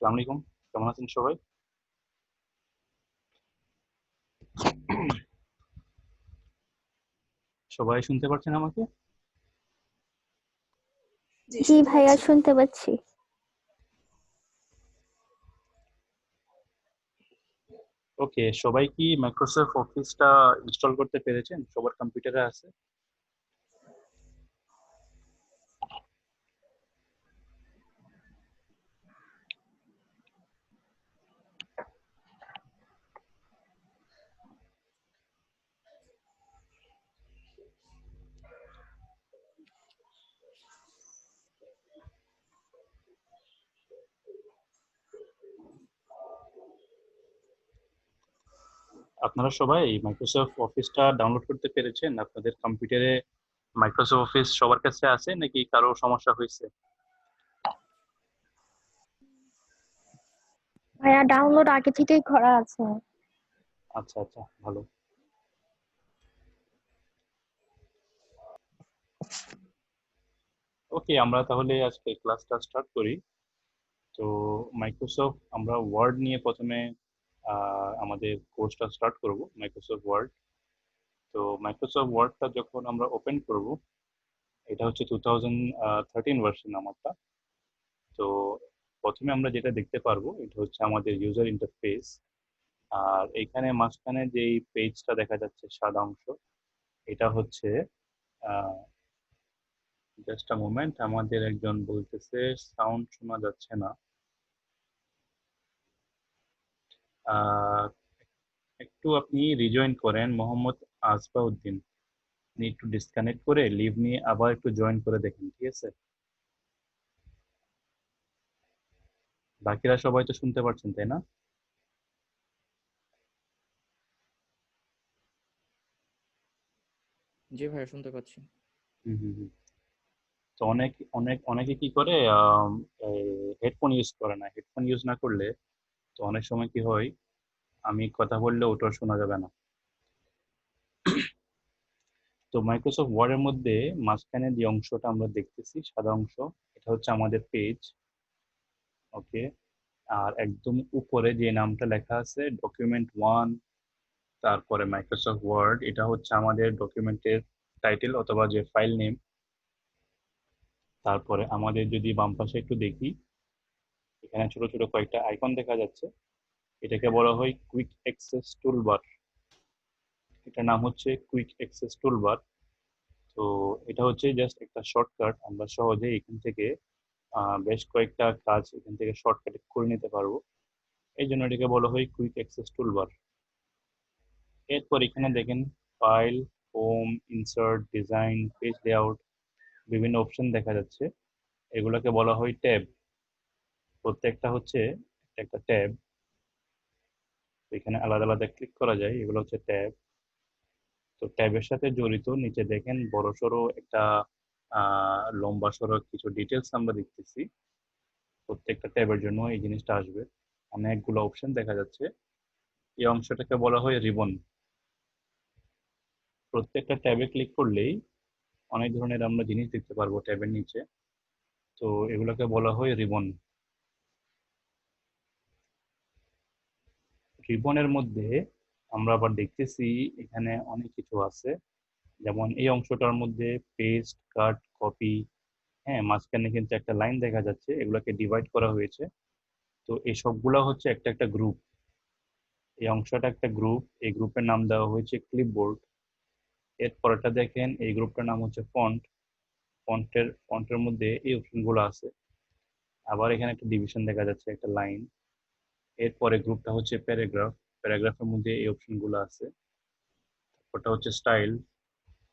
আসসালামু আলাইকুম। কেমন আছেন সবাই? সবাই শুনতে পাচ্ছেন আমাকে? জি, জি শুনতে ভাইয়া, পাচ্ছি। শুনতে পাচ্ছি। ওকে, সবাই কি মাইক্রোসফট অফিসটা ইনস্টল করতে পেরেছেন? সবার কম্পিউটারে আছে? আপনারা সবাই মাইক্রোসফট অফিসটা ডাউনলোড করতে পেরেছেন? আপনাদের কম্পিউটারে মাইক্রোসফট অফিস সবার কাছে আছে নাকি কারো সমস্যা হয়েছে? ভাইয়া, ডাউনলোড আগে থেকেই করা আছে। আচ্ছা আচ্ছা, ভালো। ওকে, আমরা তাহলে আজকে ক্লাসটা স্টার্ট করি। তো মাইক্রোসফট আমরা ওয়ার্ড নিয়ে প্রথমে আমাদের কোর্সটা স্টার্ট করব, মাইক্রোসফট ওয়ার্ড। তো মাইক্রোসফট ওয়ার্ডটা যখন আমরা ওপেন করব, এটা হচ্ছে 2013 ভার্সন আমারটা। তো প্রথমে আমরা যেটা দেখতে পারবো এটা হচ্ছে আমাদের ইউজার ইন্টারফেস। আর এইখানে মাঝখানে যেই পেজটা দেখা যাচ্ছে সাদা অংশ, এটা হচ্ছে জাস্ট আ মোমেন্ট, আমাদের একজন বলতেছে সাউন্ড শোনা যাচ্ছে না। আহ, একটু আপনি রিজয়েন করেন মোহাম্মদ আসবাউদ্দিন, আপনি একটু ডিসকানেক্ট করে লিভ নিয়ে আবার একটু জয়েন করে দেখেন, ঠিক আছে? বাকিরা সবাই তো শুনতে পারছেন, তাই না? জি ভাইয়া, শুনতে পাচ্ছি। হুম হুম হুম। তো অনেকে কি করে, হেডফোন ইউজ করে না। হেডফোন ইউজ না করলে তো অনেক সময় কি হয়, আমি কথা বললে ওটা শোনা যাবে না। তো মাইক্রোসফট ওয়ার্ডের মধ্যে মাঝখানে যে অংশটা আমরা দেখতেছি সাদা অংশ, এটা হচ্ছে আমাদের পেজ। ওকে, আর একদম উপরে যে নামটা লেখা আছে ডকুমেন্ট ওয়ান, তারপরে মাইক্রোসফট ওয়ার্ড, এটা হচ্ছে আমাদের ডকুমেন্টের টাইটেল অথবা যে ফাইল নেম। তারপরে আমাদের যদি বাম পাশে একটু দেখি, এখানে ছোট ছোট কয়েকটা আইকন দেখা যাচ্ছে, এটাকে বলা হয় কুইক অ্যাক্সেস টুলবার। এটার নাম হচ্ছে কুইক অ্যাক্সেস টুলবার। তো এটা হচ্ছে জাস্ট একটা শর্টকাট, আমরা সহজে এখান থেকে বেশ কয়েকটা কাজ এখান থেকে শর্টকাটে করে নিতে পারবো। এই জন্য এটাকে বলা হয় কুইক অ্যাক্সেস টুলবার। এরপর এখানে দেখেন file, home, insert, design, page layout, বিভিন্ন অপশন দেখা যাচ্ছে। এগুলোকে বলা হয় ট্যাব। প্রত্যেকটা হচ্ছে একটা ট্যাব। এখানে আলাদা আলাদা ক্লিক করা যায়, এগুলো হচ্ছে ট্যাব। তো ট্যাবের সাথে জড়িত নিচে দেখেন বড় সড়ো একটা লম্বা সড়ো কিছু ডিটেলস আমরা দেখতেছি। প্রত্যেকটা ট্যাবের জন্য এই জিনিসটা আসবে, অনেকগুলো অপশন দেখা যাচ্ছে। এই অংশটাকে বলা হয় রিবন। প্রত্যেকটা ট্যাবে ক্লিক করলেই অনেক ধরনের আমরা জিনিস দেখতে পারবো ট্যাবের নিচে। তো এগুলোকে বলা হয় রিবন। রিবনের মধ্যে আমরা আবার দেখতেছি এখানে অনেক কিছু আছে, যেমন এই অংশটার মধ্যে পেস্ট, কাট, কপি। হ্যাঁ, মাঝখানে কিন্তু একটা লাইন দেখা যাচ্ছে, এগুলোকে ডিভাইড করা হয়েছে। তো এই সবগুলা হচ্ছে একটা একটা গ্রুপ। এই অংশটা একটা গ্রুপ, এই গ্রুপের নাম দেওয়া হয়েছে ক্লিপবোর্ড। এর পরেরটা দেখেন, এই গ্রুপটার নাম হচ্ছে ফন্ট। ফন্টের মধ্যে এই অপশনগুলো আছে। আবার এখানে একটা ডিভিশন দেখা যাচ্ছে, একটা লাইন। এরপরে গ্রুপটা হচ্ছে প্যারাগ্রাফ। প্যারাগ্রাফের মধ্যে এই অপশনগুলো আছে। ওটা হচ্ছে স্টাইল।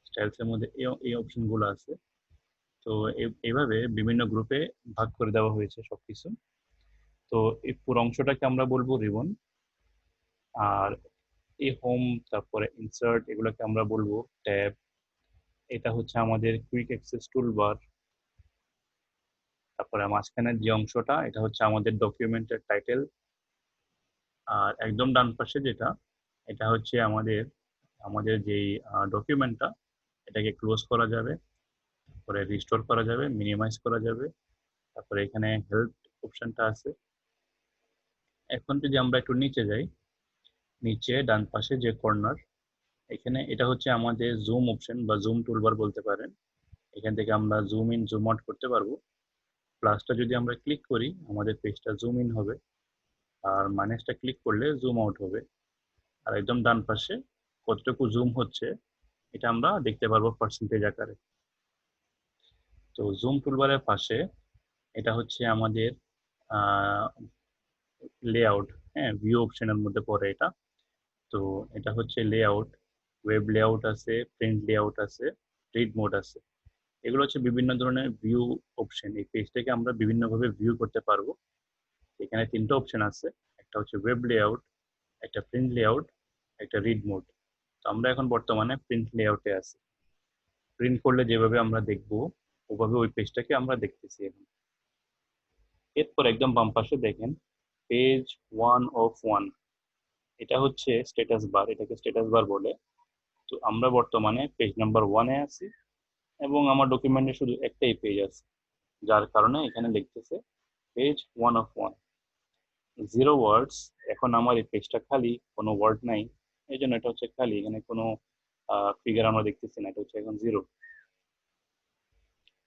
স্টাইলসের মধ্যে এই অপশনগুলো আছে। তো এইভাবে বিভিন্ন গ্রুপে ভাগ করে দেওয়া হয়েছে সবকিছু। তো এই পুরো অংশটাকে আমরা বলবো রিবন। আর এই হোম, তারপরে ইনসার্ট, এগুলোকে আমরা বলবো ট্যাব। এটা হচ্ছে আমাদের কুইক অ্যাক্সেস টুলবার। তারপরে মাঝখানের যে অংশটা, এটা হচ্ছে আমাদের ডকুমেন্টের টাইটেল। আর একদম ডান পাশে যেটা, এটা হচ্ছে আমাদের আমাদের যেই ডকুমেন্টটা, এটাকে ক্লোজ করা যাবে, তারপরে রিস্টোর করা যাবে, মিনিমাইজ করা যাবে। তারপরে এখানে হেল্প অপশনটা আছে, এখন যদি আমরা একটু নিচে যাই, নিচে ডান পাশে যে কর্নার, এখানে এটা হচ্ছে আমাদের জুম অপশন বা জুম টুলবার বলতে পারেন। এখান থেকে আমরা জুম ইন জুম আউট করতে পারবো। প্লাসটা যদি আমরা ক্লিক করি আমাদের পেজটা জুম ইন হবে, আর মাইনাসটা ক্লিক করলে জুম আউট হবে। আর একদম ডান পাশে কতটুকু জুম হচ্ছে এটা আমরা দেখতে পারবো পার্সেন্টেজ আকারে। তো জুম টুলবারের পাশে এটা হচ্ছে আমাদের লেআউট, হ্যাঁ, ভিউ অপশনের মধ্যে পড়ে এটা। তো এটা হচ্ছে লেআউট, ওয়েব লেআউট আছে, প্রিন্ট লেআউট আছে, রিড মোড আছে। এগুলো হচ্ছে বিভিন্ন ধরনের ভিউ অপশন। এই পেজটাকে আমরা বিভিন্নভাবে ভিউ করতে পারবো। এখানে তিনটা অপশন আছে, একটা হচ্ছে ওয়েব লেআউট, একটা প্রিন্ট লেআউট, একটা রিড মোড। তো আমরা এখন বর্তমানে প্রিন্ট লেআউটে আছি। প্রিন্ট করলে যেভাবে আমরা দেখবো ওভাবে ওই পেজটাকে আমরা দেখতেছি এখন। এরপর একদম বাম পাশে দেখেন পেজ 1 of 1, এটা হচ্ছে স্ট্যাটাস বার, এটাকে স্ট্যাটাস বার বলে। তো আমরা বর্তমানে পেজ নাম্বার 1-এ আছি এবং আমার ডকুমেন্টে শুধু একটাই পেজ আছে, যার কারণে এখানে লিখতেছে পেজ 1 of 1, 0 ওয়ার্ডস। এখন আমার এই পেজটা খালি, কোনো ওয়ার্ড নাই, এই জন্য এটা হচ্ছে খালি, এখানে কোনো ফিগার আমরা দেখতেছি না, এটা হচ্ছে এখন 0।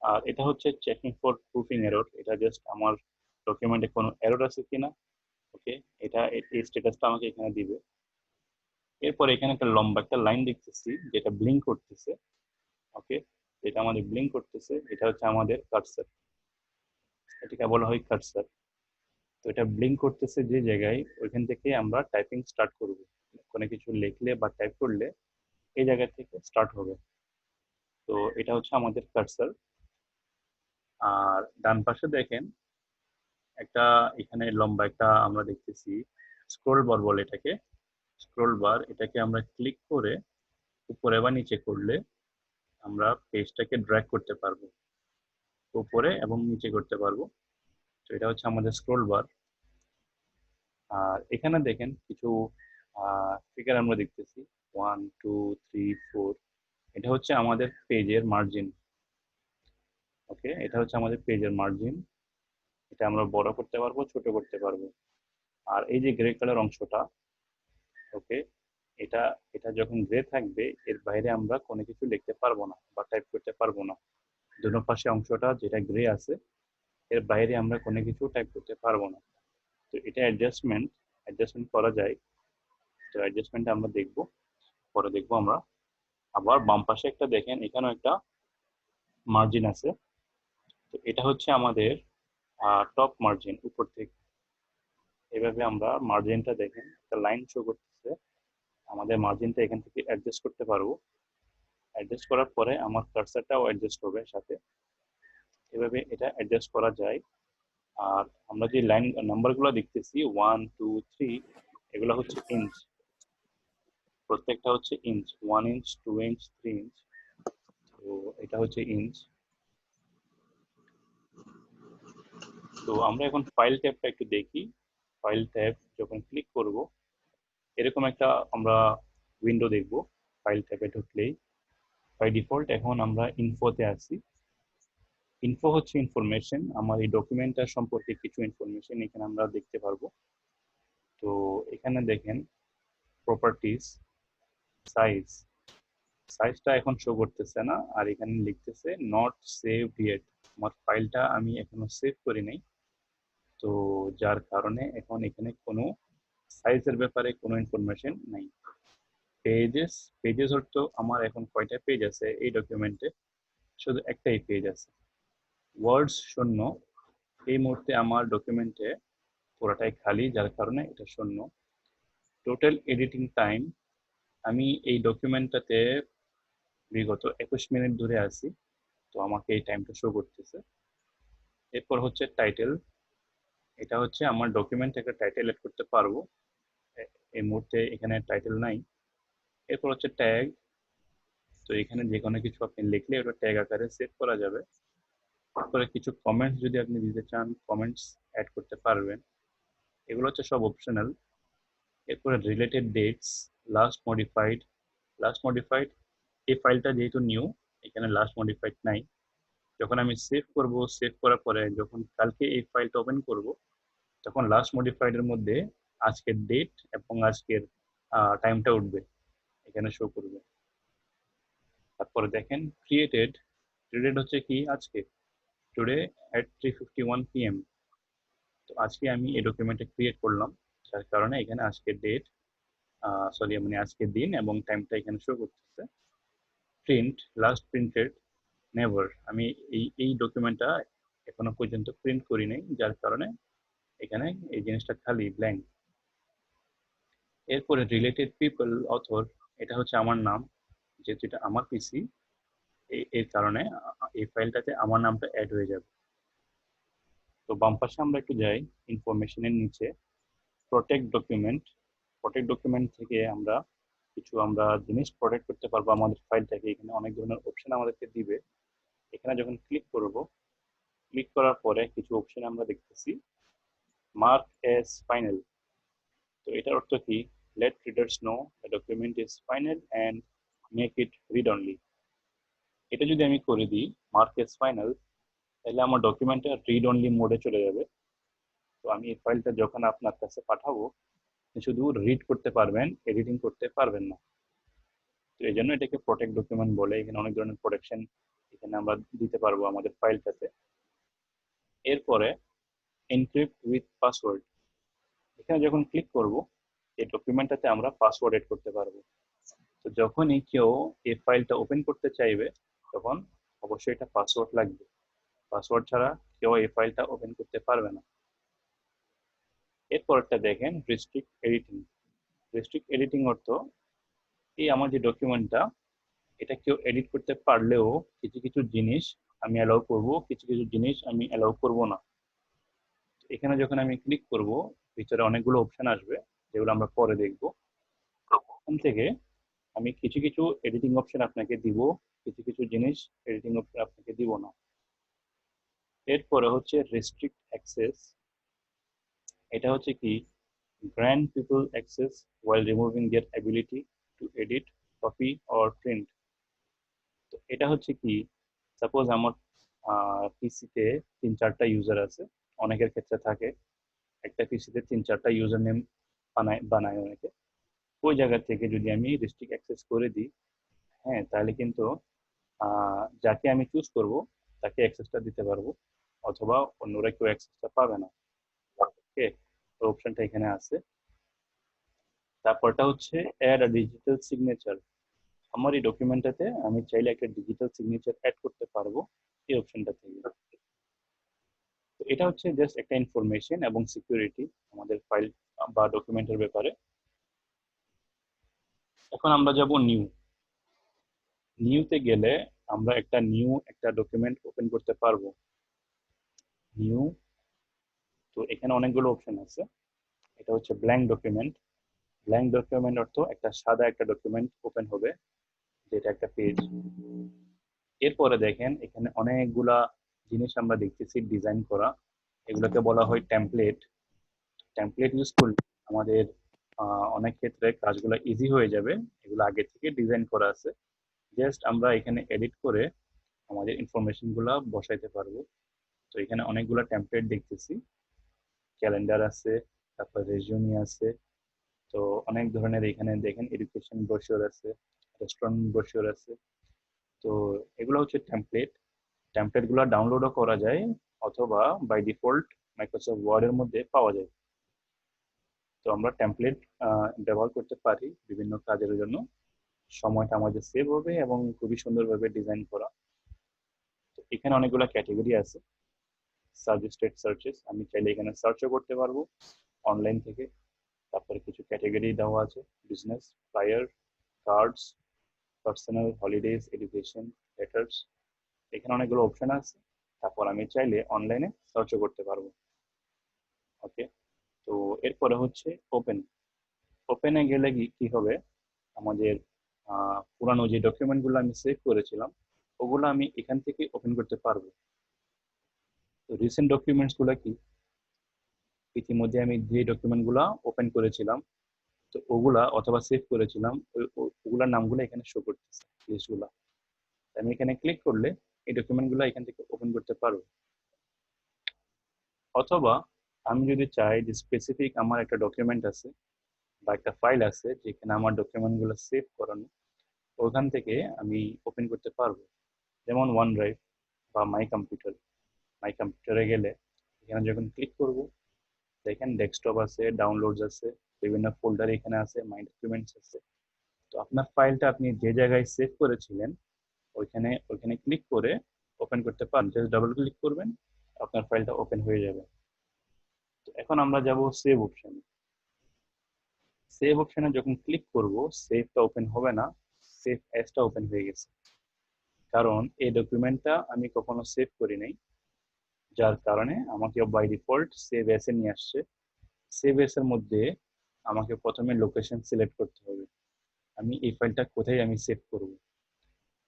আর এটা হচ্ছে চেকিং ফর প্রুফিং এরর, এটা জাস্ট আমার ডকুমেন্টে কোনো এরর আছে কিনা। ওকে, এটা এই স্ট্যাটাসটা আমাকে এখানে দিবে। এরপর এখানে একটা লম্বা একটা লাইন দেখতেছি যেটা ব্লিঙ্ক করতেছে। ওকে, যেটা আমাদের ব্লিঙ্ক করতেছে এটা হচ্ছে আমাদের কার্সার, এটাকে বলা হয় কার্সার। তো এটা ব্লিঙ্ক করতেছে যে জায়গায়, ওইখান থেকে আমরা টাইপিং স্টার্ট করব। কোনো কিছু লিখলে বা টাইপ করলে এই জায়গা থেকে স্টার্ট হবে। তো এটা হচ্ছে আমাদের কার্সার। আর ডান পাশে দেখেন একটা, এখানে লম্বা একটা আমরা দেখতেছি স্ক্রোল বার বলে এটাকে, স্ক্রোল বার। এটাকে আমরা ক্লিক করে উপরে বা নিচে করলে আমরা পেজটাকে ড্র্যাগ করতে পারবো, উপরে এবং নিচে করতে পারবো। তো এটা হচ্ছে আমাদের স্ক্রোল বার। আর এখানে দেখেন কিছু ফিগার আমরা দেখতেছি 1 2 3 4, এটা হচ্ছে আমাদের পেজের মার্জিন। ওকে, এটা হচ্ছে আমাদের পেজের মার্জিন, এটা আমরা বড় করতে পারবো, ছোট করতে পারবো। আর এই যে গ্রে কালার অংশটা, ওকে, এটা এটা যখন গ্রে থাকবে এর বাইরে আমরা কোনো কিছু লিখতে পারবো না বা টাইপ করতে পারবো না। দুনো পাশে অংশটা যেটা গ্রে আছে এর বাইরে আমরা কোনো কিছু টাইপ করতে পারবো না। তো এটা অ্যাডজাস্টমেন্ট করা যায়। তো অ্যাডজাস্টমেন্ট আমরা দেখবো, পরে দেখবো আমরা। আবার বাম পাশে একটা দেখেন, এখানেও একটা মার্জিন আছে। তো এটা হচ্ছে আমাদের টপ মার্জিন, উপর থেকে এভাবে আমরা মার্জিনটা দেখেন একটা লাইন শো করতেছে, আমাদের মার্জিনটা এখান থেকে অ্যাডজাস্ট করতে পারবো। অ্যাডজাস্ট করার পরে আমার কার্সারটাও অ্যাডজাস্ট হবে সাথে, এভাবে এটা অ্যাডজাস্ট করা যায়। আর আমরা যে লাইন নাম্বারগুলো দেখতেছি 1 2 3, এগুলো হচ্ছে ইঞ্চ, প্রত্যেকটা হচ্ছে ইঞ্চ, 1 ইঞ্চ 2 ইঞ্চ 3 ইঞ্চ। তো এটা হচ্ছে ইঞ্চ। তো আমরা এখন ফাইল ট্যাবটা একটু দেখি। ফাইল ট্যাব যখন ক্লিক করব এরকম একটা আমরা উইন্ডো দেখব। ফাইল ট্যাবে ঢুকলেই বাই ডিফল্ট এখন আমরা ইনফোতে আছি। ইনফো হচ্ছে ইনফরমেশন, আমার এই ডকুমেন্টটা সম্পর্কে কিছু ইনফরমেশন এখানে আমরা দেখতে পারবো। তো এখানে দেখেন প্রপার্টিজ, সাইজ, সাইজটা এখন শো করতেছে না, আর এখানে লিখতেছে নট সেভড ইয়েট, আমার ফাইলটা আমি এখনো সেভ করি নাই। তো যার কারণে এখন এখানে কোনো সাইজের ব্যাপারে কোনো ইনফরমেশন নাই। পেজেস, পেজেস হতো আমার এখন কয়টা পেজ আছে এই ডকুমেন্টে, শুধু একটাই পেজ আছে। ওয়ার্ডস শূন্য, এই মুহূর্তে আমার ডকুমেন্টে পুরোটাই খালি, যার কারণে এটা শূন্য। টোটাল এডিটিং টাইম, আমি এই ডকুমেন্টটাতে বিগত 21 মিনিট ধরে আছি, তো আমাকে এই টাইমটা শো করতেছে। এরপর হচ্ছে টাইটেল, এটা হচ্ছে আমার ডকুমেন্টে একটা টাইটেল এড করতে পারবো, এই মুহূর্তে এখানে টাইটেল নাই। এরপর হচ্ছে ট্যাগ, তো এখানে যে কোনো কিছু আপনি লিখলে ওটা ট্যাগ আকারে সেভ করা যাবে। তারপরে কিছু কমেন্টস যদি আপনি দিতে চান কমেন্টস অ্যাড করতে পারবেন, এগুলো হচ্ছে সব অপশনাল। এরপরে related dates, last modified, last modified এই ফাইলটা যেহেতু নিউ এখানে লাস্ট মডিফাইড নাই। যখন আমি সেভ করব, সেভ করার পরে যখন কালকে এই ফাইলটা ওপেন করব তখন লাস্ট মডিফাইড এর মধ্যে আজকের ডেট এবং আজকের টাইমটা উঠবে, এখানে শো করবে। তারপরে দেখেন ক্রিয়েটেড, ক্রিয়েটেড হচ্ছে কি আজকে, টুডে এট 3:51 PM। তো আজকে আমি এই ডকুমেন্টটা ক্রিয়েট করলাম, যার কারণে এখানে আজকের ডেট, সরি মানে আজকের দিন এবং টাইমটা এখানে শো করতেছে। প্রিন্ট, লাস্ট প্রিন্টেড নেভার, আমি এই ডকুমেন্টটা এখনো পর্যন্ত প্রিন্ট করি নাই, যার কারণে এখানে এই জিনিসটা খালি ব্ল্যাঙ্ক। এরপরে রিলেটেড পিপল অথর, এটা হচ্ছে আমার নাম, যেহেতু এটা আমার পিসি, এর কারণে এই ফাইলটাতে আমার নামটা অ্যাড হয়ে যাবে। তো বাম পাশে আমরা একটু যাই, ইনফরমেশনের নিচে প্রোটেক্ট ডকুমেন্ট, প্রোটেক্ট ডকুমেন্ট থেকে আমরা কিছু জিনিস প্রোটেক্ট করতে পারবো আমাদের ফাইলটাকে। এখানে অনেক ধরনের অপশন আমাদেরকে দিবে। এখানে যখন ক্লিক করব, ক্লিক করার পরে কিছু অপশন আমরা দেখতেছি, মার্ক এস ফাইনাল। তো এটার অর্থ কি, let readers know the document is final and make it read only. এটা যদি আমি করে দিই মার্ক এস ফাইনাল, তাহলে আমার ডকুমেন্টটা রিড অনলি মোডে চলে যাবে। তো আমি এই ফাইলটা যখন আপনার কাছে পাঠাবো, শুধু রিড করতে পারবেন, এডিটিং করতে পারবেন না। তো এই জন্য এটাকে প্রোটেক্ট ডকুমেন্ট বলে। এখানে অনেক ধরনের প্রোটেকশন এখানে আমরা দিতে পারবো আমাদের ফাইলটাতে। এরপরে এনক্রিপ্ট উইথ পাসওয়ার্ড, এখানে যখন ক্লিক করব, এই ডকুমেন্টটাতে আমরা পাসওয়ার্ড এড করতে পারবো। তো যখনই কেউ এই ফাইলটা ওপেন করতে চাইবে, তখন অবশ্যই এটা পাসওয়ার্ড লাগবে। পাসওয়ার্ড ছাড়া কেউ এই ফাইলটা ওপেন করতে পারবে না। এরপরটা দেখেন রেস্ট্রিক্ট এডিটিং। রেস্ট্রিক্ট এডিটিং অর্থ, এই আমার যে ডকুমেন্টটা, এটা কেউ এডিট করতে পারলেও কিছু কিছু জিনিস আমি অ্যালাউ করব, কিছু কিছু জিনিস আমি অ্যালাউ করব না। এখানে যখন আমি ক্লিক করব, ভিতরে অনেকগুলো অপশন আসবে, যেগুলো আমরা পরে দেখব। এখান থেকে আমি কিছু কিছু এডিটিং অপশন আপনাকে দিব, কিছু কিছু জিনিস এডিটিং অপশন আপনাকে দিব না। এরপরে হচ্ছে রেস্ট্রিক্ট অ্যাক্সেস, এটা হচ্ছে কি, grant people access while removing their ability to edit, copy or print। তো এটা হচ্ছে কি, সাপোজ আমার পিসিতে 3-4টা ইউজার আছে, অনেকের ক্ষেত্রে থাকে একটা পিসিতে 3-4টা ইউজার নেম বানায় অনেকে। ওই জায়গা থেকে যদি আমি রেস্ট্রিক্ট অ্যাক্সেস করে দিই, হ্যাঁ, তাহলে কিন্তু যাকে আমি চুজ করব তাকে অ্যাক্সেসটা দিতে পারবো, অথবা অন্যরা কেউ অ্যাক্সেসটা পাবে না। ওকে, তো অপশনটা এখানে আছে। তারপরটা হচ্ছে অ্যাড আ ডিজিটাল সিগনেচার। আমার এই ডকুমেন্টটাতে আমি চাইলে একটা ডিজিটাল সিগনেচার অ্যাড করতে পারবো এই অপশনটা থেকে। তো এটা হচ্ছে জাস্ট একটা ইনফরমেশন এবং সিকিউরিটি আমাদের ফাইল বা ডকুমেন্টের ব্যাপারে। এখন আমরা যাব নিউ। নিউতে গেলে আমরা একটা ডকুমেন্ট ওপেন করতে পারবো। নিউ, তো এখানে অনেকগুলো অপশন আছে। এটা হচ্ছে ব্ল্যাঙ্ক ডকুমেন্ট। ব্ল্যাঙ্ক ডকুমেন্ট অর্থ একটা সাদা একটা ডকুমেন্ট ওপেন হবে, যেটা একটা পেজ। এরপরে দেখেন এখানে অনেকগুলা জিনিস আমরা দেখতেছি ডিজাইন করা, এগুলোকে বলা হয় টেমপ্লেট। টেমপ্লেট ইউজ করলে আমাদের অনেক ক্ষেত্রে কাজগুলো ইজি হয়ে যাবে। এগুলো আগে থেকে ডিজাইন করা আছে, জাস্ট আমরা এখানে এডিট করে আমাদের ইনফরমেশন গুলা বসাইতে পারবো। তো এখানে অনেকগুলো টেমপ্লেট দেখতেছি, ক্যালেন্ডার আছে, তারপর রেজিউমি আছে। তো অনেক ধরনের এখানে দেখেন এডুকেশন ব্রোশিওর আছে, রেস্টুরেন্ট ব্রোশিওর আছে। তো এগুলো হচ্ছে টেমপ্লেট। টেমপ্লেট গুলো ডাউনলোডও করা যায়, অথবা বাই ডিফল্ট মাইক্রোসফট ওয়ার্ডের মধ্যে পাওয়া যায়। তো আমরা টেমপ্লেট ব্যবহার করতে পারি বিভিন্ন কাজের জন্য, সময়টা আমাদের সেভ হবে এবং খুবই সুন্দরভাবে ডিজাইন করা। তো এখানে অনেকগুলো ক্যাটাগরি আছে, সাজেস্টেড সার্চেস, আমি চাইলে এখানে সার্চও করতে পারবো অনলাইন থেকে। তারপরে কিছু ক্যাটাগরি দেওয়া আছে, business, flyer, cards, personal, holidays, education, letters. এখানে অনেকগুলো অপশন আছে। তারপর আমি চাইলে অনলাইনে সার্চও করতে পারবো। ওকে, তো এরপরে হচ্ছে ওপেন। ওপেনে গেলে কি হবে, আমাদের পুরানো যে ডকুমেন্টগুলো আমি সেভ করেছিলাম, ওগুলো আমি এখান থেকে ওপেন করতে পারবো। তো রিসেন্ট ডকুমেন্টসগুলো কি, ইতিমধ্যে আমি যে ডকুমেন্টগুলো ওপেন করেছিলাম, তো ওগুলা অথবা সেভ করেছিলাম, ওগুলার নামগুলো এখানে শো করতেছে, লিস্টগুলা। আমি এখানে ক্লিক করলে এই ডকুমেন্টগুলো এখান থেকে ওপেন করতে পারবো। অথবা আমি যদি চাই যে স্পেসিফিক আমার একটা ডকুমেন্ট আছে বা একটা ফাইল আছে যেখানে আমার ডকুমেন্টগুলো সেভ করানো, ওখান থেকে আমি ওপেন করতে পারবো। যেমন ওয়ান ড্রাইভ বা মাই কম্পিউটারে গেলে এখানে যখন ক্লিক করব, দেখেন ডেস্কটপ আছে, ডাউনলোডস আছে, বিভিন্ন ফোল্ডার এখানে আছে, মাই ডকুমেন্টস আছে। তো আপনার ফাইলটা আপনি যে জায়গায় সেভ করেছিলেন ওইখানে ওইখানে ক্লিক করে ওপেন করতে পারেন। জাস্ট ডাবল ক্লিক করবেন, আপনার ফাইলটা ওপেন হয়ে যাবে। তো এখন আমরা যাব সেভ অপশনে। সেভ অপশনে যখন ক্লিক করব, সেভটা ওপেন হবে না, সেভ অ্যাজটা ওপেন হয়ে গেছে। কারণ এই ডকুমেন্টটা আমি কখনো সেভ করি নাই, যার কারণে আমাকে বাই ডিফল্ট সেভ এসে নিয়ে আসছে। সেভ এস এর মধ্যে আমাকে প্রথমে লোকেশন সিলেক্ট করতে হবে, আমি এই ফাইলটা কোথায় আমি সেভ করব।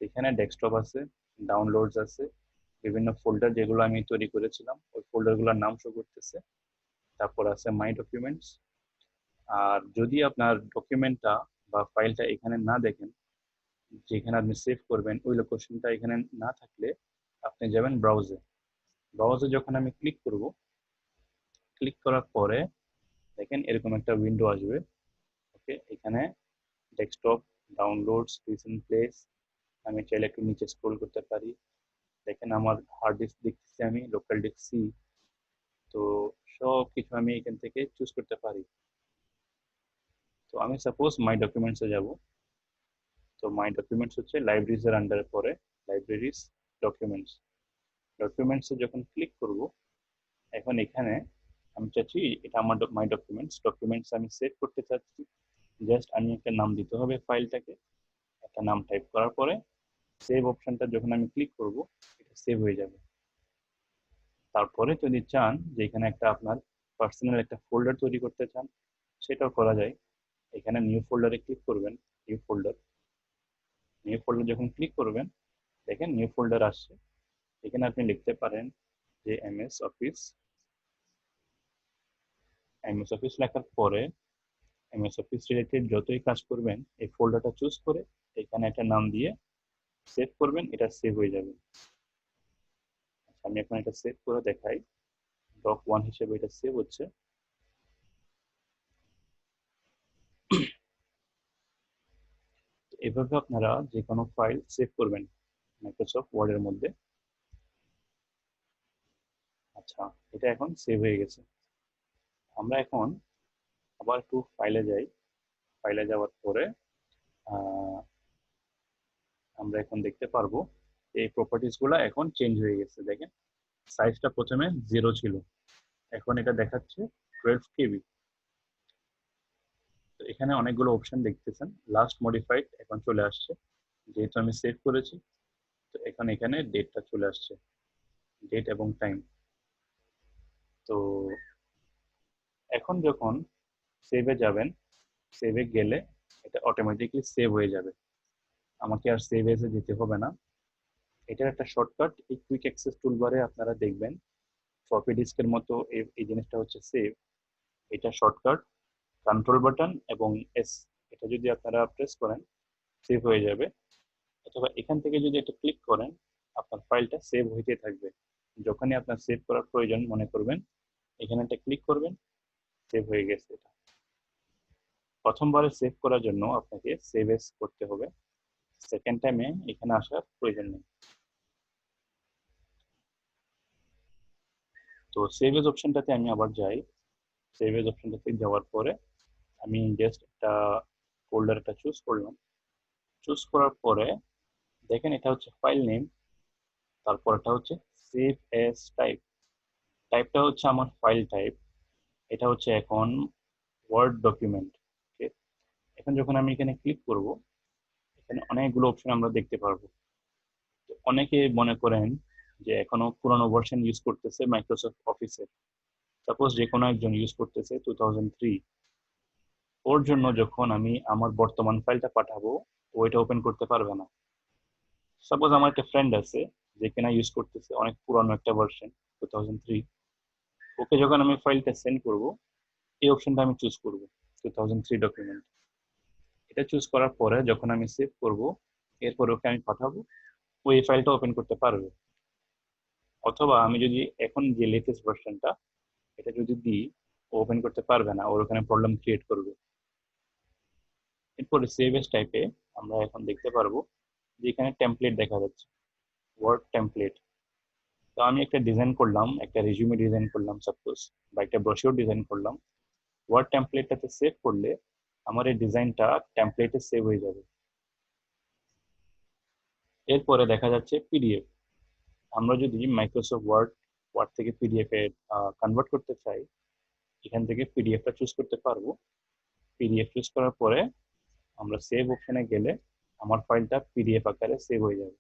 এখানে ডেস্কটপ আছে, ডাউনলোডস আছে, বিভিন্ন ফোল্ডার যেগুলো আমি তৈরি করেছিলাম ওই ফোল্ডারগুলোর নাম শো করতেছে। তারপর আছে মাই ডকুমেন্টস। আর যদি আপনার ডকুমেন্টটা বা ফাইলটা এখানে না দেখেন, যেখানে আপনি সেভ করবেন ওই লোকেশনটা এখানে না থাকলে আপনি যাবেন ব্রাউজে। ব্রাউজে যখন আমি ক্লিক করব, ক্লিক করার পরে দেখেন এরকম একটা উইন্ডো আসবে। ওকে, এখানে ডেস্কটপ, ডাউনলোডস, রিসেন্ট প্লেস, আমি চাইলে একটু নিচে স্ক্রল করতে পারি। দেখেন আমার হার্ড ডিস্ক দেখতেছি, আমি লোকাল ডিস্ক সি। তো সব কিছু আমি এখান থেকে চুজ করতে পারি। তো আমি সাপোজ মাই ডকুমেন্টসে যাব। তো মাই ডকুমেন্টস হচ্ছে লাইব্রেরিজ এর আন্ডারে পড়ে, লাইব্রেরিজ, ডকুমেন্টস। ডকুমেন্টসে যখন ক্লিক করব, এখন এখানে আমি চাচ্ছি এটা আমার মাই ডকুমেন্টস, ডকুমেন্টস আমি সেভ করতে চাচ্ছি। জাস্ট আমি একটা নাম দিতে হবে ফাইলটাকে, একটা নাম টাইপ করার পরে সেভ অপশনটা যখন আমি ক্লিক করব, এটা সেভ হয়ে যাবে। তারপরে যদি চান যে এখানে একটা আপনার পার্সোনাল একটা ফোল্ডার তৈরি করতে চান, সেটাও করা যায়। এখানে নিউ ফোল্ডারে ক্লিক করবেন, নিউ ফোল্ডার। নিউ ফোল্ডার যখন ক্লিক করবেন, দেখেন নিউ ফোল্ডার আসছে। এখানে আপনি লিখতে পারেন যে এমএস অফিস লেখার পরে এমএস অফিস রিলেটেড যতই কাজ করবেন এই ফোল্ডারটা চুজ করে এখানে একটা নাম দিয়ে সেভ করবেন, এটা সেভ হয়ে যাবে। আমি এখন এটা সেভ করে দেখাই। ডক ওয়ান হিসেবে এটা সেভ হচ্ছে। এভাবে আপনারা যে কোনো ফাইল সেভ করবেন মাইক্রোসফট ওয়ার্ডের মধ্যে। আচ্ছা, এটা এখন সেভ হয়ে গেছে। আমরা এখন আবার একটু ফাইলে যাই। ফাইলে যাওয়ার পরে আমরা এখন দেখতে পারবো এই প্রপার্টিস গুলা এখন চেঞ্জ হয়ে গেছে। দেখেন সাইজটা প্রথমে 0 ছিল, এখন এটা দেখাচ্ছে 12 KB। তো এখানে অনেকগুলো অপশন দেখতেছেন, লাস্ট মডিফাইড এখন চলে আসছে যেহেতু আমি সেভ করেছি। তো এখন এখানে ডেটটা চলে আসছে, ডেট এবং টাইম। তো এখন যখন সেভে যাবেন, সেভে গেলে এটা অটোমেটিকলি সেভ হয়ে যাবে, আমাকে আর সেভ এসে যেতে হবে না। এটার একটা শর্টকাট এই কুইক অ্যাক্সেস টুলবারে আপনারা দেখবেন, ফ্লপি ডিস্কের মতো এই জিনিসটা হচ্ছে সেভ। এটা শর্টকাট কন্ট্রোল বাটন এবং এস, এটা যদি আপনারা প্রেস করেন সেভ হয়ে যাবে। অথবা এখান থেকে যদি এটা ক্লিক করেন আপনার ফাইলটা সেভ হইতে থাকবে। যখনই আপনার সেভ করার প্রয়োজন মনে করবেন এখানে একটা ক্লিক করবেন, সেভ হয়ে গেছে। এটা প্রথমবারে সেভ করার জন্য আপনাকে সেভ এস করতে হবে, সেকেন্ড টাইমে এখানে আসার প্রয়োজন নেই। তো সেভ এস অপশনটাতে আমি আবার যাই। সেভ এস অপশনটাতে যাওয়ার পরে আমি জাস্ট একটা ফোল্ডার একটা চুজ করলাম। চুজ করার পরে দেখেন এটা হচ্ছে ফাইল নেম, তারপর এটা হচ্ছে সেভ এস টাইপ। টাইপটা হচ্ছে আমার ফাইল টাইপ, এটা হচ্ছে এখন ওয়ার্ড ডকুমেন্ট। ওকে, এখন যখন আমি এখানে ক্লিক করব, এখানে অনেকগুলো অপশন আমরা দেখতে পারবো। অনেকে মনে করেন যে এখনো পুরানো ভার্সন ইউজ করতেছে মাইক্রোসফট অফিসের। সাপোজ যে কোনো একজন ইউজ করতেছে 2003, ওর জন্য যখন আমি আমার বর্তমান ফাইলটা পাঠাবো ওইটা ওপেন করতে পারবে না। সাপোজ আমার একটা ফ্রেন্ড আছে যে কিনা ইউজ করতেছে অনেক পুরানো একটা ভার্সন 2003, ওকে যখন আমি ফাইলটা সেন্ড করব এই অপশনটা আমি চুজ করব 2003 ডকুমেন্ট। এটা চুজ করার পরে যখন আমি সেভ করব এরপর ওকে আমি পাঠাবো, ওই ফাইলটা ওপেন করতে পারবে। অথবা আমি যদি এখন যে লেটেস্ট ভার্সনটা এটা যদি দিই ওপেন করতে পারবে না, ওর ওখানে প্রবলেম ক্রিয়েট করবে। এরপরে সেভ এস টাইপে আমরা এখন দেখতে পারবো যে এখানে টেমপ্লেট দেখা যাচ্ছে, ওয়ার্ড টেমপ্লেট। তো আমি একটা ডিজাইন করলাম, একটা রেজিউমে ডিজাইন করলাম সাপোজ, বা একটা ব্রোশিওর ডিজাইন করলাম। ওয়ার্ড টেমপ্লেটটাতে সেভ করলে আমার এই ডিজাইনটা টেমপ্লেটে সেভ হয়ে যাবে। এরপরে দেখা যাচ্ছে পিডিএফ। আমরা যদি মাইক্রোসফট ওয়ার্ড ওয়ার্ড থেকে পিডিএফ এ কনভার্ট করতে চাই, এখান থেকে পিডিএফটা চুজ করতে পারবো। পিডিএফ চুজ করার পরে আমরা সেভ অপশনে গেলে আমার ফাইলটা পিডিএফ আকারে সেভ হয়ে যাবে।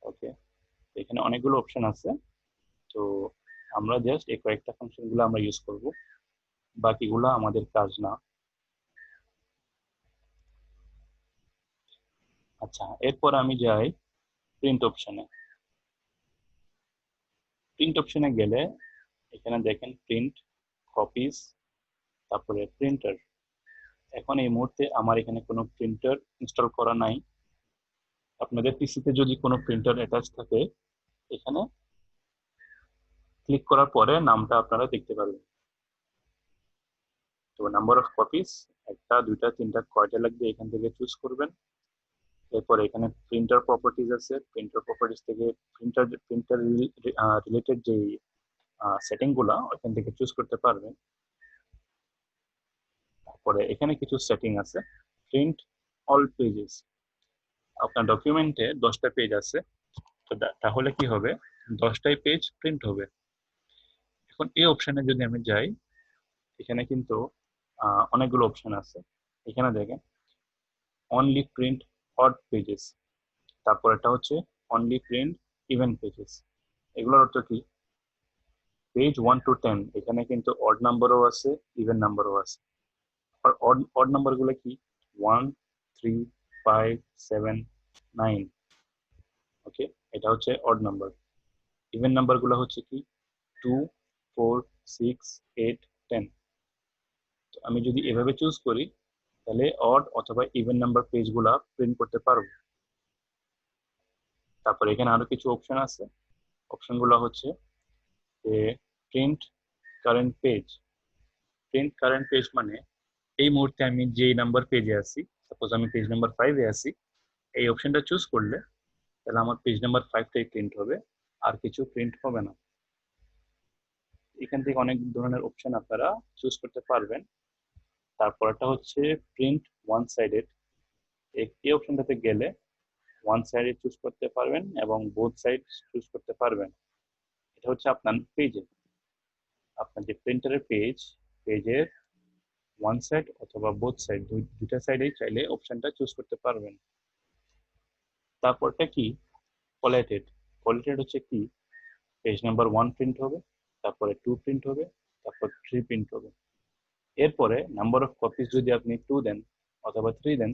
ওকে, এখানে অনেকগুলো অপশন আছে। তো আমরা জাস্ট এই কয়েকটা ফাংশনগুলো আমরা ইউজ করব, বাকিগুলো আমাদের কাজ না। আচ্ছা, এরপর আমি যাই প্রিন্ট অপশনে। প্রিন্ট অপশনে গেলে এখানে দেখেন প্রিন্ট, কপিজ, তারপরে প্রিন্টার। এখন এই মুহূর্তে আমার এখানে কোনো প্রিন্টার ইনস্টল করা নাই। আপনাদের পিসিতে যদি কোনো প্রিন্টার অ্যাটাচ থাকে, এখানে ক্লিক করার পরে নামটা আপনারা দেখতে পারবেন। তো নাম্বার অফ কপিস, একটা, দুইটা, তিনটা, কয়টা লাগবে এখান থেকে চুজ করবেন। এরপর এখানে প্রিন্টার প্রপার্টিজ আছে, প্রিন্টার প্রপার্টিজ থেকে প্রিন্টার রিলেটেড যে সেটিং গুলা ওখান থেকে চুজ করতে পারবেন। তারপরে এখানে কিছু সেটিং আছে, প্রিন্ট অল পেজেস। আপনার ডকুমেন্টে 10টা পেজ আছে, তো তাহলে কি হবে, 10টাই পেজ প্রিন্ট হবে। এখন এই অপশনে যদি আমি যাই, এখানে কিন্তু অনেকগুলো অপশন আছে। এখানে দেখেন অনলি প্রিন্ট অড পেজেস, তারপর এটা হচ্ছে অনলি প্রিন্ট ইভেন পেজেস। এগুলোর অর্থ কি, পেজ 1 to 10 এখানে কিন্তু অড নাম্বারও আছে, ইভেন নাম্বারও আছে। আর অড নাম্বার গুলো কি, 1, 3, 5, 7, 9। ওকে, এটা হচ্ছে অড নাম্বার। ইভেন নাম্বার গুলো হচ্ছে কি 2, 4, 6, 8, 10। তো আমি যদি এভাবে চুজ করি, তাহলে অড অথবা ইভেন নাম্বার পেজ গুলা প্রিন্ট করতে পারবো। তারপর এখানে আরো কিছু অপশন আছে। অপশন গুলো হচ্ছে যে print current page. Print current page মানে এই মুহূর্তে আমি যেই নাম্বার পেজে আছি, সাপোজ আমি পেজ নাম্বার 5-এ আছি, এই অপশনটা চুজ করলে তাহলে আমার পেজ নাম্বার 5টাই প্রিন্ট হবে, আর কিছু প্রিন্ট হবে না। এখান থেকে অনেক ধরনের অপশন আপনারা চুজ করতে পারবেন। তারপরটা হচ্ছে প্রিন্ট ওয়ান সাইডেড। এই অপশনটাতে গেলে ওয়ান সাইডে চুজ করতে পারবেন এবং বোথ সাইড চুজ করতে পারবেন। এটা হচ্ছে আপনার পেজে, আপনার যে প্রিন্টারের পেজ, পেজের ওয়ান সাইড অথবা বোথ সাইড, দুইটা সাইডেই চাইলে অপশনটা চুজ করতে পারবেন। তারপরটা কি, কোলেটেড। কোলেটেড হচ্ছে কি, পেজ নাম্বার 1 প্রিন্ট হবে, তারপরে 2 প্রিন্ট হবে, তারপর 3 প্রিন্ট হবে। এরপরে নাম্বার অফ কপিজ যদি আপনি 2 দেন অথবা 3 দেন,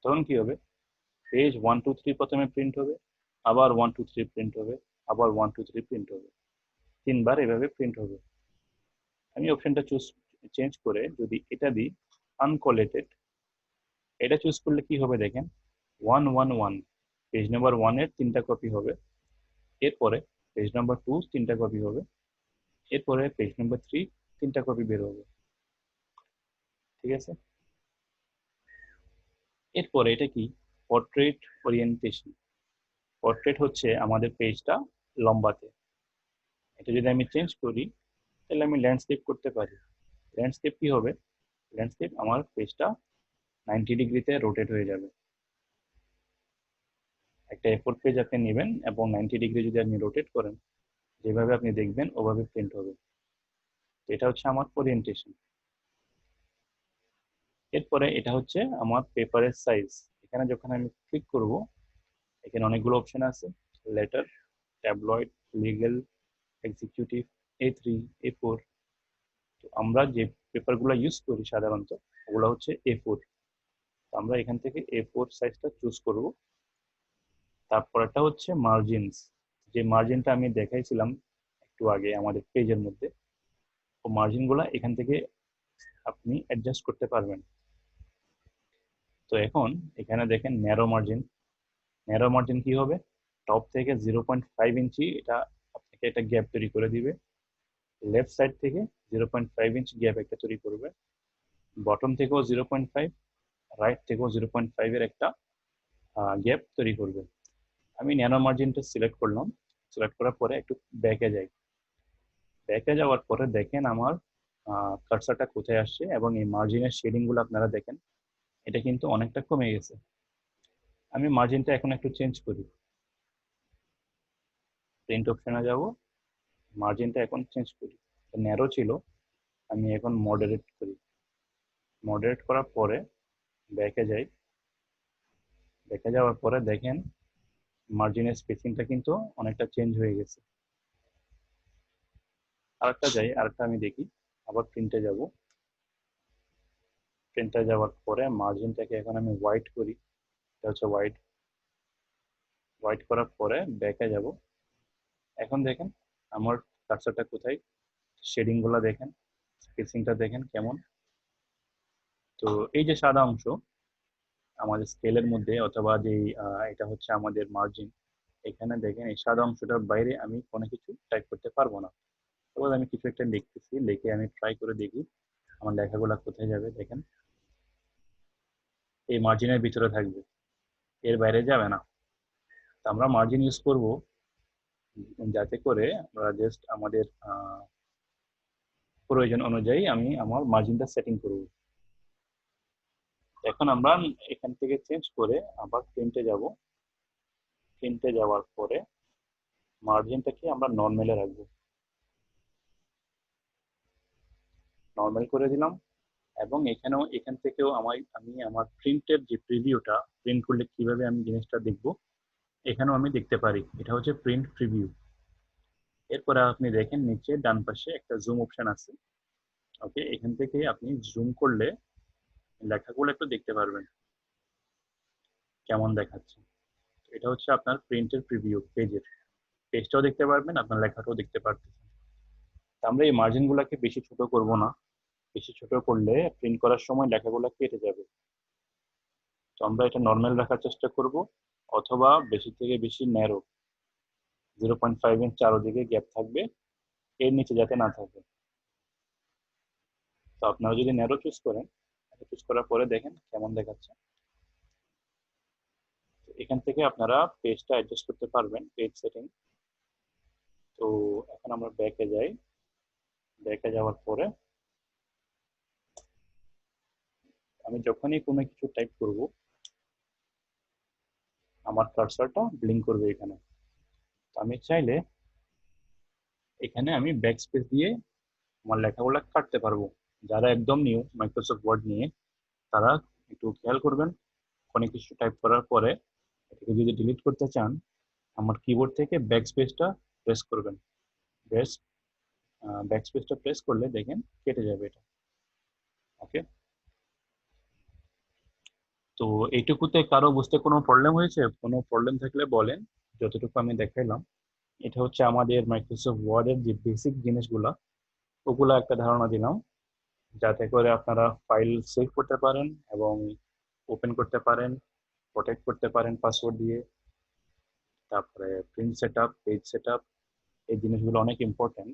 তখন কি হবে, পেজ 1, 2, 3 প্রথমে প্রিন্ট হবে, আবার 1, 2, 3 প্রিন্ট হবে, আবার 1, 2, 3 প্রিন্ট হবে, 3বার এভাবে প্রিন্ট হবে। আমি অপশনটা চেঞ্জ করে যদি এটা দিই আনকোলেটেড, এটা চুজ করলে কি হবে দেখেন, 1, 1, 1, পেজ নাম্বার 1-এর 3টা কপি হবে। এরপরে পেজ নাম্বার 2 3টা কপি হবে। এরপরে পেজ নাম্বার 3 3টা কপি বের হবে। ঠিক আছে, এরপরে এটা কি, পোর্ট্রেট ওরিয়েন্টেশন। পোর্ট্রেট হচ্ছে আমাদের পেজটা লম্বাতে। এটা যদি আমি চেঞ্জ করি, তাহলে আমি ল্যান্ডস্কেপ করতে পারি। ল্যান্ডস্কেপ কি হবে, ল্যান্ডস্কেপ আমার পেজটা 90 ডিগ্রিতে রোটেট হয়ে যাবে। একটা A4 পেজ আপনি নেবেন এবং 90 ডিগ্রি যদি আপনি রোটেট করেন, যেভাবে আপনি দেখবেন ওভাবে প্রিন্ট হবে। এটা হচ্ছে আমার ওরিয়েন্টেশন। এরপরে এটা হচ্ছে আমার পেপারের সাইজ। এখানে যখন আমি ক্লিক করব, এখানে অনেকগুলো অপশন আছে, letter, tabloid, legal, executive, A3, A4। তো আমরা যে পেপারগুলো ইউজ করি সাধারণত ওগুলো হচ্ছে A4। আমরা এখান থেকে A4 সাইজটা চুজ করব। তারপরটা হচ্ছে মার্জিনস। যে মার্জিনটা আমি দেখাইছিলাম একটু আগে আমাদের পেজের মধ্যে, ও মার্জিনগুলো এখান থেকে আপনি অ্যাডজাস্ট করতে পারবেন। তো এখন এখানে দেখেন ন্যারো মার্জিন। ন্যারো মার্জিন কি হবে, টপ থেকে 0.5 ইঞ্চি এটা আপনাকে একটা গ্যাপ তৈরি করে দিবে। লেফট সাইড থেকে 0.5 ইঞ্চ গ্যাপ একটা তৈরি করবে, বটম থেকেও 0.5, রাইট থেকেও 0.5 এর একটা গ্যাপ তৈরি করবে। আমি ন্যানো মার্জিনটা সিলেক্ট করলাম, সিলেক্ট করার পরে একটু ব্যাকে যাই। ব্যাকে যাওয়ার পরে দেখেন আমার কার্সারটা কোথায় আসছে, এবং এই মার্জিনের শেডিং গুলো আপনারা দেখেন এটা কিন্তু অনেকটা কমে গেছে। আমি মার্জিনটা এখন একটু চেঞ্জ করি, প্রিন্ট অপশনে যাব, মার্জিনটা এখন চেঞ্জ করি, ন্যারো ছিল, আমি এখন মডারেট করি। মডারেট করার পরে ব্যাকে যাই, ব্যাকে যাওয়ার পরে দেখেন মার্জিনের স্পেসিংটা কিন্তু অনেকটা চেঞ্জ হয়ে গেছে। আরেকটা যাই, আরেকটা আমি দেখি, আবার প্রিন্টে যাব, প্রিন্টে যাওয়ার পরে মার্জিনটাকে এখন আমি হোয়াইট করি, এটা হচ্ছে হোয়াইট। হোয়াইট করার পরে ব্যাকে যাব, এখন দেখেন আমার কার্সারটা কোথায়, শেডিং গুলা দেখেন, স্পেসিংটা দেখেন কেমন। তো এই যে সাদা অংশ আমাদের স্কেলের মধ্যে, অথবা যে এটা হচ্ছে আমাদের মার্জিন, এখানে দেখেন এই সাদা অংশটার বাইরে আমি কোনো কিছু টাইপ করতে পারবো না। তারপর আমি কিছু একটা লিখতেছি, লিখে আমি ট্রাই করে দেখি আমার লেখাগুলা কোথায় যাবে। দেখেন এই মার্জিনের ভিতরে থাকবে, এর বাইরে যাবে না। তো আমরা মার্জিন ইউজ করব যাতে করে আমরা জাস্ট আমাদের প্রয়োজন অনুযায়ী আমি আমার মার্জিনটা সেটিং করব। এখন আমরা এখান থেকে চেঞ্জ করে আবার প্রিন্টে যাব, প্রিন্টে যাওয়ার পরে মার্জিনটাকে আমরা নর্মালে রাখবো, নর্মাল করে দিলাম। এবং এখানেও এখান থেকেও আমি আমার প্রিন্টের যে প্রিভিউটা, প্রিন্ট করলে কিভাবে আমি জিনিসটা দেখবো, এখানেও আমি দেখতে পারি, এটা হচ্ছে প্রিন্ট প্রিভিউ। এরপরে আপনি দেখেন নিচে ডান পাশে একটা জুম অপশন আছে। ওকে, এখান থেকে আপনি জুম করলে লেখাগুলো একটু দেখতে পারবেন কেমন দেখাচ্ছে। এটা হচ্ছে আপনার প্রিন্টের প্রিভিউ, পেজটাও দেখতে পারবেন, আপনার লেখাটাও দেখতে পারতেছেন। আমরা এই মার্জিন গুলাকে বেশি ছোট করব না, বেশি ছোট করলে প্রিন্ট করার সময় লেখাগুলো কেটে যাবে। তো আমরা এটা নর্মাল রাখার চেষ্টা করব, অথবা বেশি থেকে বেশি ন্যারো, 0.5 ইঞ্চ চারোদিকে গ্যাপ থাকবে, এর নিচে যাতে না থাকে। তো আপনারা যদি ন্যারো চুজ করেন, চুজ করার পরে দেখেন কেমন দেখাচ্ছে। এখান থেকে আপনারা পেজটা অ্যাডজাস্ট করতে পারবেন, পেজ সেটিং। তো এখন আমরা ব্যাকে যাই, ব্যাকে যাওয়ার পরে আমি যখনই কোনো কিছু টাইপ করব আমার কার্সরটা ব্লিঙ্ক করবে এখানে। তো আমি চাইলে এখানে আমি ব্যাক স্পেস দিয়ে আমার লেখাগুলো কাটতে পারবো। যারা একদম নিউ মাইক্রোসফট ওয়ার্ড নিয়ে, তারা একটু খেয়াল করবেন, কোনো কিছু টাইপ করার পরে এটাকে যদি ডিলিট করতে চান, আমার কিবোর্ড থেকে ব্যাক স্পেসটা প্রেস করবেন। ব্যাস, ব্যাক স্পেসটা প্রেস করলে দেখেন কেটে যাবে এটা। ওকে, তো এইটুকুতে কারো বুঝতে কোনো প্রবলেম হয়েছে? কোনো প্রবলেম থাকলে বলেন, যতটুকু আমি দেখাইলাম এটা হচ্ছে আমাদের মাইক্রোসফট ওয়ার্ডের যে বেসিক জিনিসগুলা, ওগুলা একটা ধারণা দিলাম, যাতে করে আপনারা ফাইল সেভ করতে পারেন এবং ওপেন করতে পারেন, প্রোটেক্ট করতে পারেন পাসওয়ার্ড দিয়ে। তারপরে প্রিন্ট সেটআপ, পেজ সেটআপ, এই জিনিসগুলো অনেক ইম্পর্টেন্ট।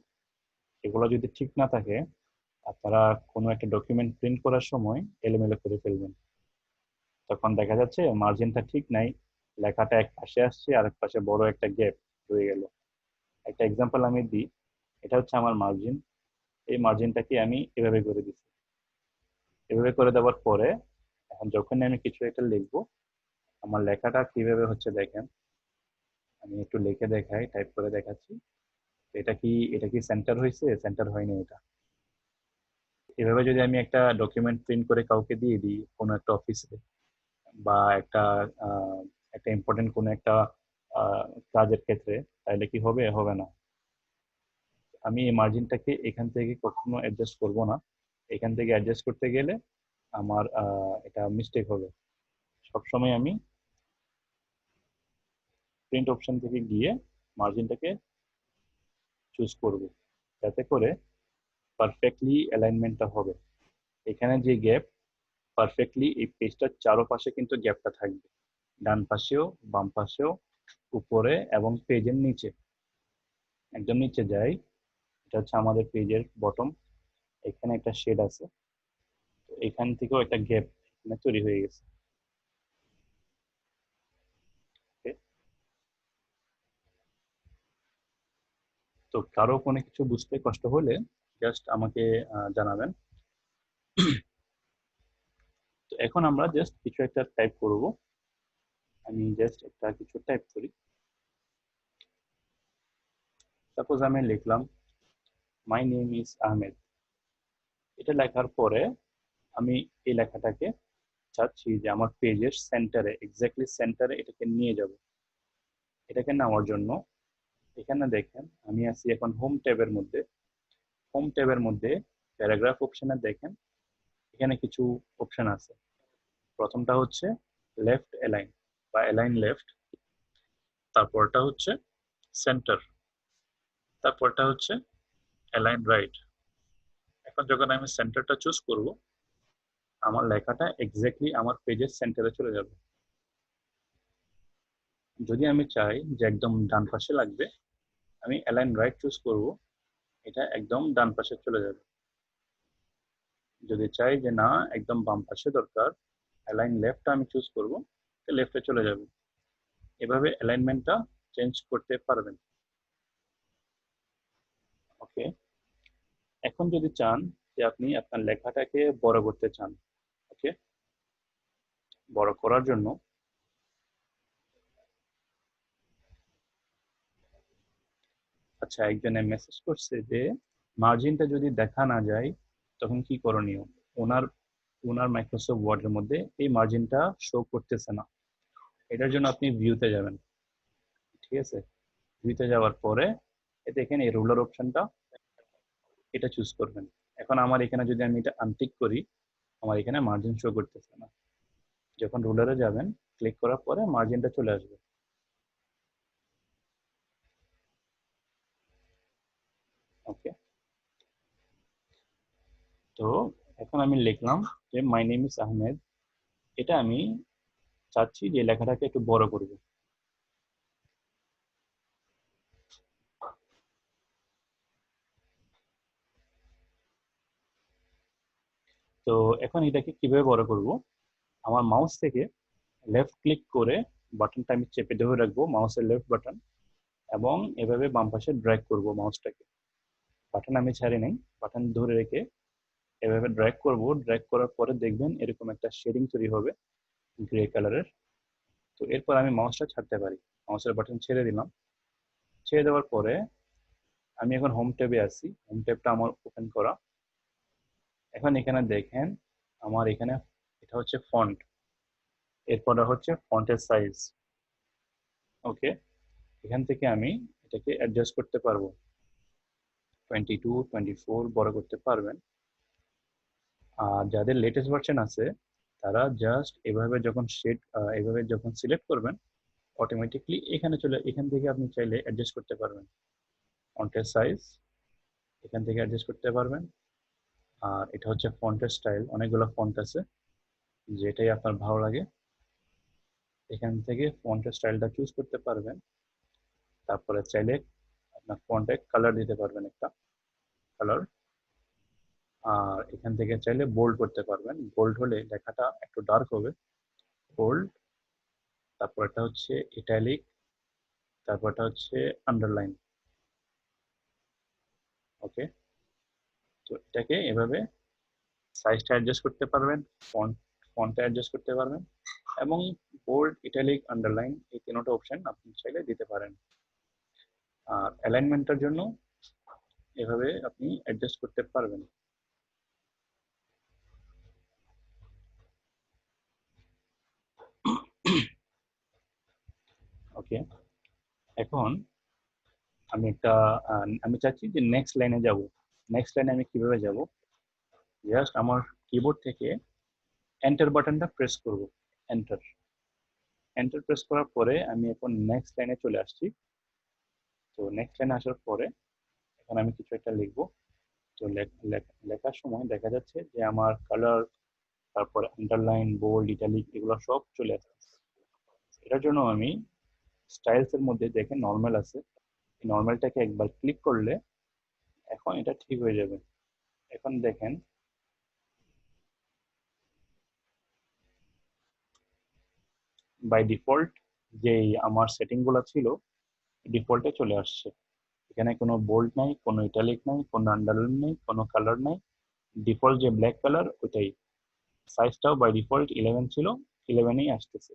এগুলো যদি ঠিক না থাকে, আপনারা কোনো একটা ডকুমেন্ট প্রিন্ট করার সময় এলোমেলো করে ফেলবেন, তখন দেখা যাচ্ছে মার্জিনটা ঠিক নাই, লেখাটা এক পাশে আসছে আর এক পাশে বড় একটা গ্যাপ রয়ে গেল। একটা এক্সাম্পল আমি দিই, এটা হচ্ছে আমার মার্জিন, এই মার্জিনটাকে আমি এভাবে করে দিচ্ছি। এভাবে করে দেওয়ার পরে এখন যখন আমি কিছু একটা লিখবো, আমার লেখাটা কিভাবে হচ্ছে দেখেন, আমি একটু লিখে দেখাই, টাইপ করে দেখাচ্ছি। এটা কি সেন্টার হয়েছে? সেন্টার হয়নি এটা। এভাবে যদি আমি একটা ডকুমেন্ট প্রিন্ট করে কাউকে দিয়ে দিই কোনো একটা অফিসে, বা একটা আহ, একটা ইম্পর্টেন্ট কোনো একটা আহ, কাজের ক্ষেত্রে, তাহলে কি হবে? হবে না। আমি এই মার্জিনটাকে এখান থেকে কখনো অ্যাডজাস্ট করব না। এখান থেকে অ্যাডজাস্ট করতে গেলে আমার এটা মিস্টেক হবে। সবসময় আমি প্রিন্ট অপশন থেকে গিয়ে মার্জিনটাকে চুজ করব, যাতে করে পারফেক্টলি অ্যালাইনমেন্টটা হবে। এখানে যে গ্যাপ, পারফেক্টলি এই পেজটার চারপাশে কিন্তু গ্যাপটা থাকবে, ডান পাশেও, বাম পাশেও, উপরে এবং পেজের নিচে। একদম নিচে যাই, এটা হচ্ছে আমাদের পেজের বটম, এখানে একটা শেড আছে, তো এখান থেকেও একটা গ্যাপ এখানে তৈরি হয়ে গেছে। Okay? তো কারো কোনো কিছু বুঝতে কষ্ট হলে জাস্ট আমাকে জানাবেন। তো এখন আমরা জাস্ট কিছু একটা টাইপ করব। আমি জাস্ট একটা কিছু টাইপ করি। সাপোজ আমি লিখলাম মাই নেম ইজ আহমেদ। এটা লেখার পরে আমি এই লেখাটাকে চাচ্ছি যে আমার পেজের সেন্টারে, এক্স্যাক্টলি সেন্টারে এটাকে নিয়ে যাব। এটাকে নেওয়ার জন্য এখানে দেখেন আমি আছি এখন হোম ট্যাবের মধ্যে। হোম ট্যাবের মধ্যে প্যারাগ্রাফ অপশনে দেখেন এখানে কিছু অপশন আছে। প্রথমটা হচ্ছে লেফট অ্যালাইন বা অ্যালাইন লেফট, তারপরটা হচ্ছে সেন্টার, তারপরটা হচ্ছে অ্যালাইন রাইট। এখন যখন আমি সেন্টারটা চুজ করব, আমার লেখাটা এক্স্যাক্টলি আমার পেজের সেন্টারে চলে যাবে। যদি আমি চাই যে একদম ডান পাশে লাগবে, আমি অ্যালাইন রাইট চুজ করব, এটা একদম ডান পাশে চলে যাবে। যদি চাই যে না একদম বাম পাশে দরকার, অ্যালাইন লেফট আমি চুজ করব, লেফটে চলে যাবে। এভাবে অ্যালাইনমেন্টটা চেঞ্জ করতে পারবেন। ওকে, এখন যদি চান যে আপনি আপনার লেখাটাকে বড় করতে চান, ওকে, বড় করার জন্য আচ্ছা একজনে মেসেজ করছে যে মার্জিনটা যদি দেখা না যায় তখন কি করণীয়। ওনার ওনার মাইক্রোসফট ওয়ার্ডের মধ্যে এই মার্জিনটা শো করতেছে না। এটার জন্য আপনি ভিউতে যাবেন, ঠিক আছে। ভিউতে যাওয়ার পরে দেখেন এই রুলার অপশনটা, এটা চুজ করবেন। এখন আমার এখানে যদি আমি এটা আনটিক করি, আমার এখানে মার্জিন শো করতেছে না। যখন রুলারে যাবেন, ক্লিক করার পরে মার্জিনটা চলে আসবে। ওকে, তো এখন আমি লিখলাম যে মাই নেম ইজ আহমেদ। এটা আমি চাচ্ছি যে লেখাটাকে একটু বড় করব। তো এখন এটাকে কিভাবে বড় করব, আমার মাউস থেকে লেফট ক্লিক করে বাটনটা আমি চেপে ধরে রাখবো, মাউসের লেফট বাটন, এবং এভাবে বাম পাশে ড্র্যাগ করব মাউসটাকে। বাটন আমি ছাড়ি নাই, বাটন ধরে রেখে এভাবে ড্র্যাগ করব। ড্র্যাগ করার পরে দেখবেন এরকম একটা শেডিং তৈরি হবে গ্রে কালারের। তো এরপর আমি মাউসটা ছাড়তে পারি, মাউসের বাটন ছেড়ে দিলাম। ছেড়ে দেওয়ার পরে আমি এখন হোম ট্যাবে আছি, হোম ট্যাবটা আমার ওপেন করা। এখন এখানে দেখেন আমার এখানে এটা হচ্ছে ফন্ট, এরপর হচ্ছে ফন্টের সাইজ। ওকে, এখান থেকে আমি এটাকে অ্যাডজাস্ট করতে পারবো, 22 24 বড় করতে পারবেন। আর যাদের লেটেস্ট ভার্সন আছে তারা জাস্ট এভাবে যখন শেড এভাবে যখন সিলেক্ট করবেন, অটোমেটিকলি এখান থেকে আপনি চাইলে অ্যাডজাস্ট করতে পারবেন ফন্টের সাইজ, এখান থেকে অ্যাডজাস্ট করতে পারবেন। আর এটা হচ্ছে ফন্টের স্টাইল, অনেকগুলো ফন্ট আছে, যেটাই আপনার ভালো লাগে এখান থেকে ফন্টের স্টাইলটা চুজ করতে পারবেন। তারপরে চাইলে আপনার ফন্টে কালার দিতে পারবেন, একটা কালার। আর এখান থেকে চাইলে বোল্ড করতে পারবেন, বোল্ড হলে লেখাটা একটু ডার্ক হবে, বোল্ড। তারপর এটা হচ্ছে ইটালিক, তারপরটা হচ্ছে আন্ডারলাইন। ওকে, তো এটাকে এভাবে সাইজটা অ্যাডজাস্ট করতে পারবেন, ফন্ট ফন্টটা অ্যাডজাস্ট করতে পারবেন, এবং বোল্ড ইটালিক আন্ডারলাইন এই তিনটা অপশন আপনি চাইলে দিতে পারেন। আর অ্যালাইনমেন্টের জন্য এভাবে আপনি অ্যাডজাস্ট করতে পারবেন। ওকে, এখন আমি চাচ্ছি যে নেক্সট লাইনে যাব। নেক্সট লাইনে আমি কিভাবে যাব, জাস্ট আমার কিবোর্ড থেকে এন্টার বাটনটা প্রেস করব, এন্টার। এন্টার প্রেস করার পরে আমি এখন নেক্সট লাইনে চলে আসছি। তো নেক্সট লাইনে আসার পরে এখন আমি কিছু একটা লিখবো। তো লেখার সময় দেখা যাচ্ছে যে আমার কালার, তারপরে আন্ডারলাইন, বোল্ড, ইটালিক এগুলো সব চলে আসছে। এটার জন্য আমি স্টাইলস এর মধ্যে দেখেন নর্মাল আছে, নর্মালটাকে একবার ক্লিক করলে এখন এটা ঠিক হয়ে যাবে। এখন দেখেন বাই ডিফল্ট যেই আমার সেটিং গুলো ছিল ডিফল্টে চলে আসছে। এখানে কোনো বোল্ড নাই, কোনো ইটালিক নাই, কোনো আন্ডারলাইন নেই, কোনো কালার নাই। ডিফল্ট যে ব্ল্যাক কালার ওইটাই। সাইজটাও বাই ডিফল্ট 11 ছিল, 11ই আসতেছে।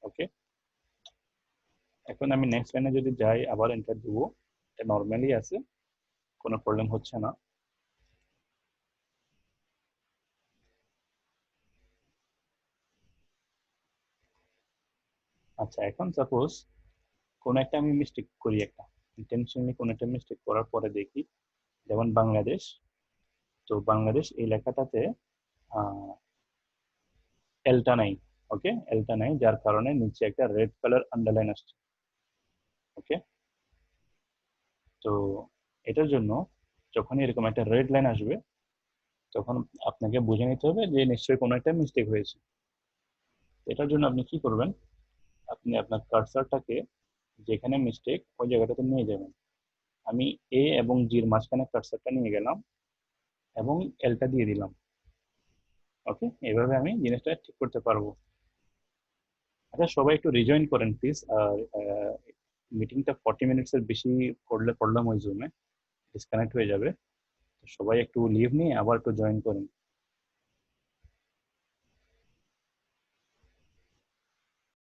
ওকে, এখন আমি নেক্সট লাইনে যদি যাই আবার এন্টার দিব, এটা নর্মালি আছে, কোনো প্রবলেম হচ্ছে না। আচ্ছা, এখন সাপোজ কোনো একটা আমি মিস্টেক করি, একটা ইন্টেনশনালি কোনো একটা মিস্টেক করার পরে দেখি, যেমন বাংলাদেশ। তো বাংলাদেশ এই লেখাটাতে এলটা নাই। ওকে, এলটা নাই, যার কারণে নিচে একটা রেড কালার আন্ডারলাইন আসছে। ওকে, তো এটার জন্য যখনই এরকম একটা রেড লাইন আসবে তখন আপনাকে বুঝে নিতে হবে যে নিশ্চয়ই কোনো একটা মিস্টেক হয়েছে। এটার জন্য আপনি কি করবেন, আপনি আপনার কার্সারটাকে যেখানে মিস্টেক ওই জায়গাটাতে নিয়ে যাবেন। আমি এ এবং জির মাঝখানে কার্সারটা নিয়ে গেলাম এবং এলটা দিয়ে দিলাম। ওকে, এভাবে আমি জিনিসটা ঠিক করতে পারবো। আচ্ছা, সবাই একটু রিজয়েন করেন প্লিজ। আর মিটিংটা 40 মিনিটস এর বেশি করলে প্রবলেম হয় জুমে, ডিসকানেক্ট হয়ে যাবে। তো সবাই একটু লিভ নিয়ে আবার একটু জয়েন করেন।